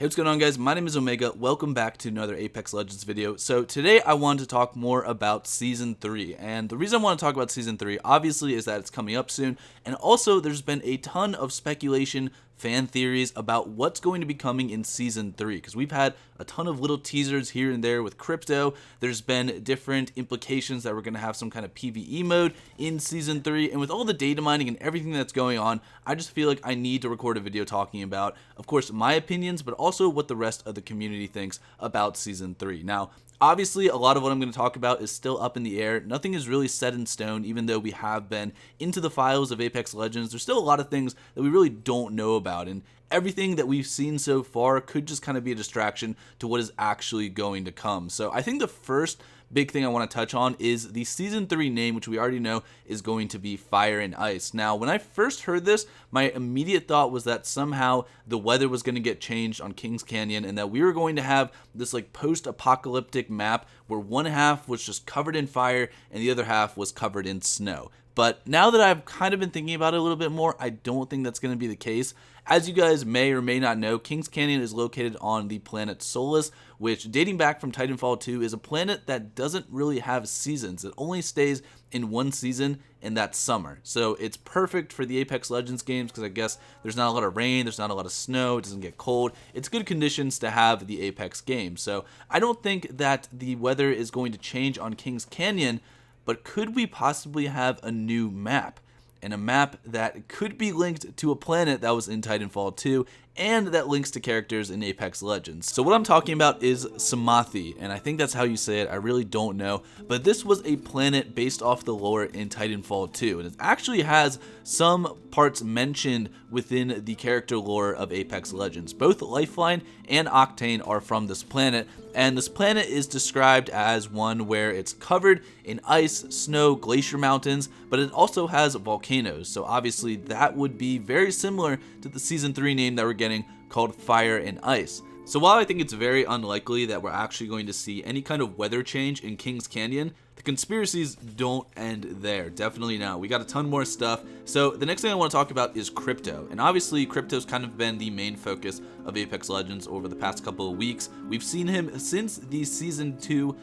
Hey, what's going on, guys? My name is Omega. Welcome back to another Apex Legends video. So today I wanted to talk more about Season 3, and the reason I want to talk about Season 3 obviously is that it's coming up soon, and also there's been a ton of speculation, fan theories about what's going to be coming in Season 3, because we've had a ton of little teasers here and there with crypto. There's been different implications that we're going to have some kind of PvE mode in Season 3, and with all the data mining and everything that's going on, I just feel like I need to record a video talking about, of course, my opinions, but also what the rest of the community thinks about Season 3. Now, obviously, a lot of what I'm going to talk about is still up in the air. Nothing is really set in stone, even though we have been into the files of Apex Legends. There's still a lot of things that we really don't know about, and everything that we've seen so far could just kind of be a distraction to what is actually going to come. So I think the first big thing I want to touch on is the Season 3 name, which we already know is going to be Fire and Ice. Now, when I first heard this, my immediate thought was that somehow the weather was going to get changed on Kings Canyon and that we were going to have this like post-apocalyptic map where one half was just covered in fire and the other half was covered in snow. But now that I've kind of been thinking about it a little bit more, I don't think that's going to be the case. As you guys may or may not know, Kings Canyon is located on the planet Solus, which, dating back from Titanfall 2, is a planet that doesn't really have seasons. It only stays in one season, and that's summer. So it's perfect for the Apex Legends games because I guess there's not a lot of rain, there's not a lot of snow, it doesn't get cold. It's good conditions to have the Apex game. So I don't think that the weather is going to change on Kings Canyon, but could we possibly have a new map? And a map that could be linked to a planet that was in Titanfall 2 and that links to characters in Apex Legends. So what I'm talking about is Samathi, and I think that's how you say it, I really don't know, but this was a planet based off the lore in Titanfall 2, and it actually has some parts mentioned within the character lore of Apex Legends. Both Lifeline and Octane are from this planet, and this planet is described as one where it's covered in ice, snow, glacier mountains, but it also has volcanoes, so obviously that would be very similar to the Season 3 name that we're getting called Fire and Ice. So while I think it's very unlikely that we're actually going to see any kind of weather change in Kings Canyon, the conspiracies don't end there. Definitely not. We got a ton more stuff. So the next thing I want to talk about is crypto. And obviously crypto's kind of been the main focus of Apex Legends over the past couple of weeks. We've seen him since the Season 2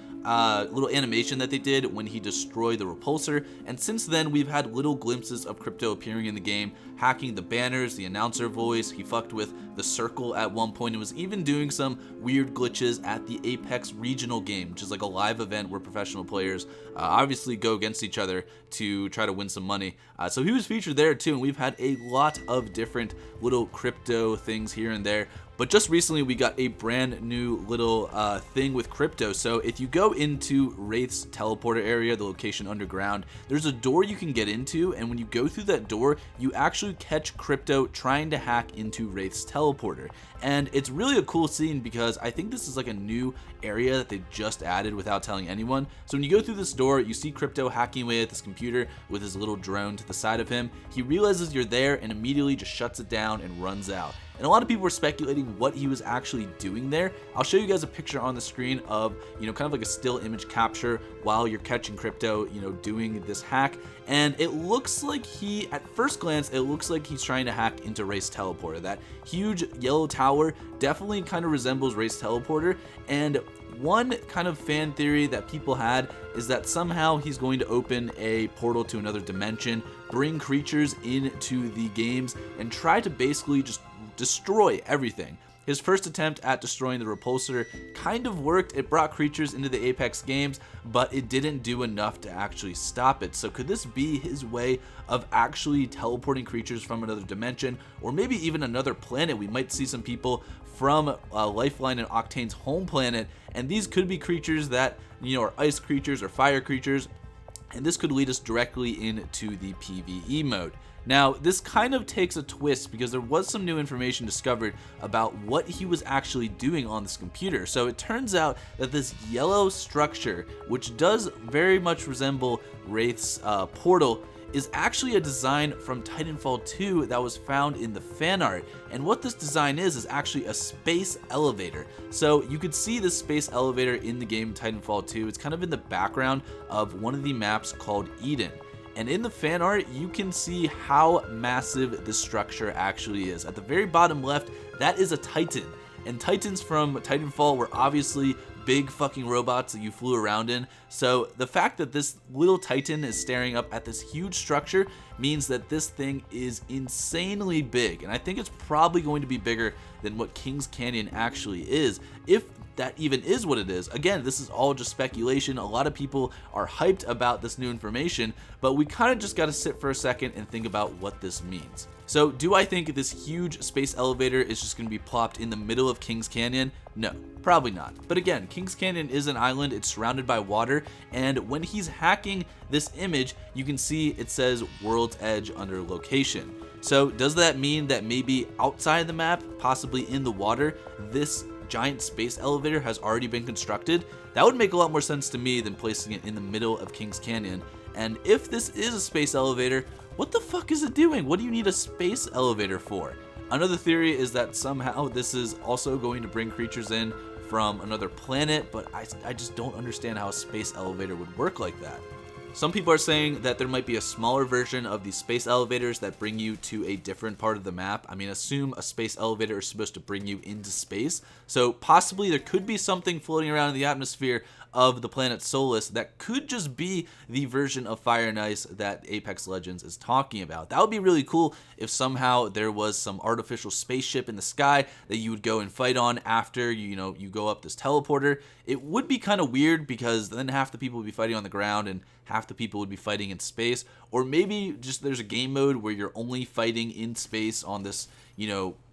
little animation that they did when he destroyed the repulsor, and since then we've had little glimpses of crypto appearing in the game, hacking the banners, the announcer voice. He fucked with the circle at one point and was even doing some weird glitches at the Apex regional game, which is like a live event where professional players obviously go against each other to try to win some money. So he was featured there too, and we've had a lot of different little crypto things here and there. But just recently we got a brand new little thing with crypto. So if you go into Wraith's teleporter area, the location underground, there's a door you can get into, and when you go through that door, you actually catch crypto trying to hack into Wraith's teleporter. And it's really a cool scene because I think this is like a new area that they just added without telling anyone. So when you go through this door, you see crypto hacking away at this computer with his little drone to the side of him. He realizes you're there and immediately just shuts it down and runs out. And a lot of people were speculating what he was actually doing there. I'll show you guys a picture on the screen of, kind of like a still image capture while you're catching crypto, doing this hack. And it looks like at first glance, it looks like he's trying to hack into Wraith's teleporter. That huge yellow tower definitely kind of resembles Wraith's teleporter. And one kind of fan theory that people had is that somehow he's going to open a portal to another dimension, bring creatures into the games, and try to basically just destroy everything. His first attempt at destroying the repulsor kind of worked. It brought creatures into the Apex games, but it didn't do enough to actually stop it. So could this be his way of actually teleporting creatures from another dimension, or maybe even another planet? We might see some people from Lifeline and Octane's home planet, and these could be creatures that are ice creatures or fire creatures, and this could lead us directly into the PvE mode. Now, this kind of takes a twist because there was some new information discovered about what he was actually doing on this computer. So it turns out that this yellow structure, which does very much resemble Wraith's portal, is actually a design from Titanfall 2 that was found in the fan art. And what this design is actually a space elevator. So you could see this space elevator in the game Titanfall 2. It's kind of in the background of one of the maps called Eden. And in the fan art, you can see how massive this structure actually is. At the very bottom left, that is a Titan. and Titans from Titanfall were obviously big fucking robots that you flew around in. So the fact that this little Titan is staring up at this huge structure means that this thing is insanely big, and I think it's probably going to be bigger than what Kings Canyon actually is, if that even is what it is. Again, this is all just speculation. A lot of people are hyped about this new information, but we kind of just got to sit for a second and think about what this means. So do I think this huge space elevator is just going to be plopped in the middle of Kings Canyon? No, probably not. But again, Kings Canyon is an island, it's surrounded by water, and when he's hacking this image, you can see it says World's Edge under location. So does that mean that maybe outside the map, possibly in the water, this giant space elevator has already been constructed? That would make a lot more sense to me than placing it in the middle of Kings Canyon. And if this is a space elevator, what the fuck is it doing? What do you need a space elevator for? Another theory is that somehow this is also going to bring creatures in from another planet, but I just don't understand how a space elevator would work like that. Some people are saying that there might be a smaller version of these space elevators that bring you to a different part of the map. I mean, assume a space elevator is supposed to bring you into space, so possibly there could be something floating around in the atmosphere of the planet Solus that could just be the version of Fire and Ice that Apex Legends is talking about. That would be really cool if somehow there was some artificial spaceship in the sky that you would go and fight on after you go up this teleporter. It would be kind of weird because then half the people would be fighting on the ground and half the people would be fighting in space. Or maybe just there's a game mode where you're only fighting in space on this,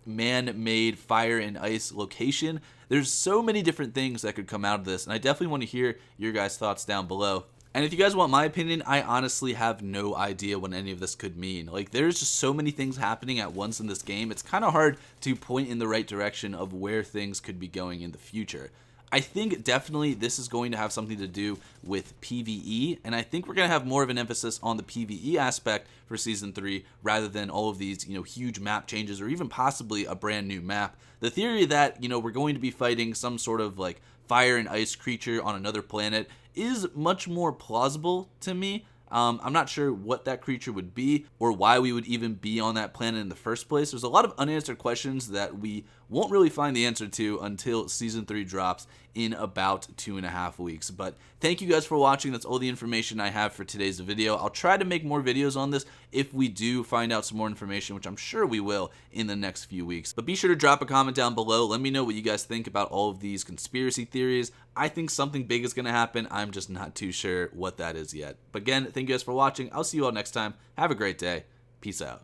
man-made fire and ice location. There's so many different things that could come out of this, and I definitely want to hear your guys' thoughts down below. And if you guys want my opinion, I honestly have no idea what any of this could mean. Like, there's just so many things happening at once in this game, it's kind of hard to point in the right direction of where things could be going in the future. I think definitely this is going to have something to do with PvE, and I think we're going to have more of an emphasis on the PvE aspect for Season 3 rather than all of these, huge map changes or even possibly a brand new map. The theory that, we're going to be fighting some sort of like fire and ice creature on another planet is much more plausible to me. I'm not sure what that creature would be or why we would even be on that planet in the first place. There's a lot of unanswered questions that we won't really find the answer to until Season 3 drops in about 2.5 weeks. But thank you guys for watching. That's all the information I have for today's video. I'll try to make more videos on this if we do find out some more information, which I'm sure we will in the next few weeks. But be sure to drop a comment down below. Let me know what you guys think about all of these conspiracy theories. I think something big is going to happen. I'm just not too sure what that is yet. But again, thank you guys for watching. I'll see you all next time. Have a great day. Peace out.